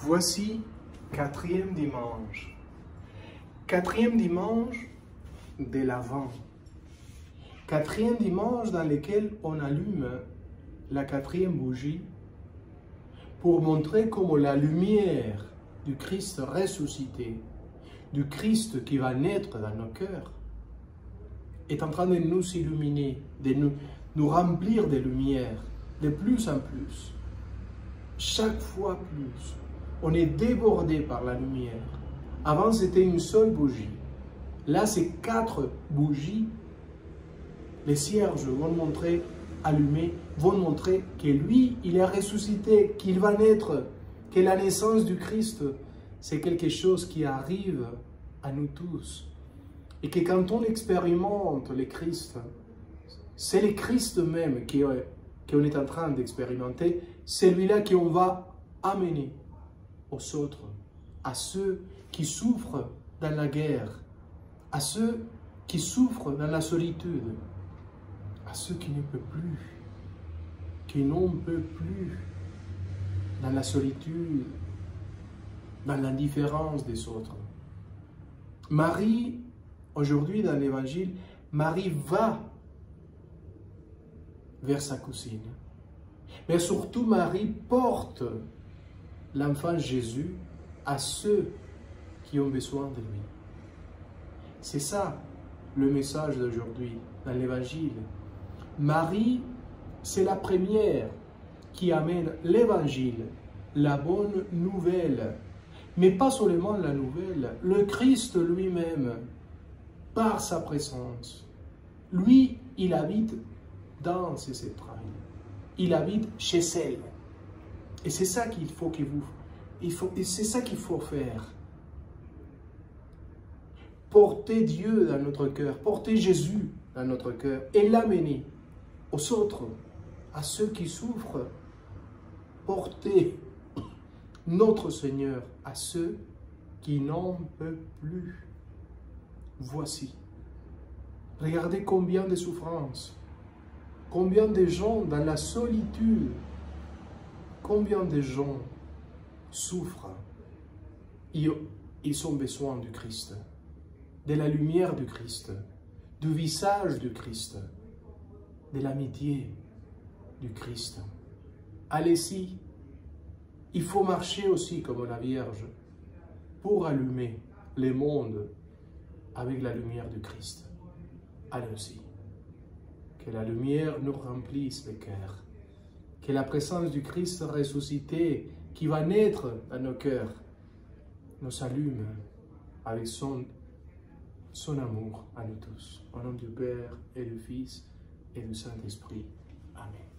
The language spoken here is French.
Voici quatrième dimanche. Quatrième dimanche de l'Avent. Quatrième dimanche dans lequel on allume la quatrième bougie pour montrer comment la lumière du Christ ressuscité, du Christ qui va naître dans nos cœurs, est en train de nous illuminer, de nous remplir de lumière, de plus en plus. Chaque fois plus. On est débordé par la lumière. Avant, c'était une seule bougie. Là, c'est 4 bougies. Les cierges vont montrer, allumés, vont montrer que lui, il est ressuscité, qu'il va naître, que la naissance du Christ, c'est quelque chose qui arrive à nous tous. Et que quand on expérimente le Christ, c'est le Christ même qu'on est en train d'expérimenter, celui-là qu'on va amener aux autres, à ceux qui souffrent dans la guerre, à ceux qui souffrent dans la solitude, à ceux qui ne peuvent plus, qui n'en peuvent plus dans la solitude, dans l'indifférence des autres. Marie, aujourd'hui dans l'Évangile, Marie va vers sa cousine. Mais surtout, Marie porte l'enfant Jésus à ceux qui ont besoin de lui. C'est ça le message d'aujourd'hui dans l'Évangile. Marie, c'est la première qui amène l'Évangile, la bonne nouvelle. Mais pas seulement la nouvelle, le Christ lui-même, par sa présence. Lui, il habite dans ses entrailles. Il habite chez elle. Et c'est ça qu'il faut c'est ça qu'il faut faire. Porter Dieu dans notre cœur, porter Jésus dans notre cœur et l'amener aux autres, à ceux qui souffrent. Porter notre Seigneur à ceux qui n'en peuvent plus. Voici. Regardez combien de souffrances, combien de gens dans la solitude, combien de gens souffrent. Ils ont besoin du Christ, de la lumière du Christ, du visage du Christ, de l'amitié du Christ. Allez-y, il faut marcher aussi comme la Vierge pour allumer le monde avec la lumière du Christ. Allez-y. Que la lumière nous remplisse le cœur. Que la présence du Christ ressuscité qui va naître dans nos cœurs nous allume avec son amour à nous tous. Au nom du Père et du Fils et du Saint-Esprit. Amen.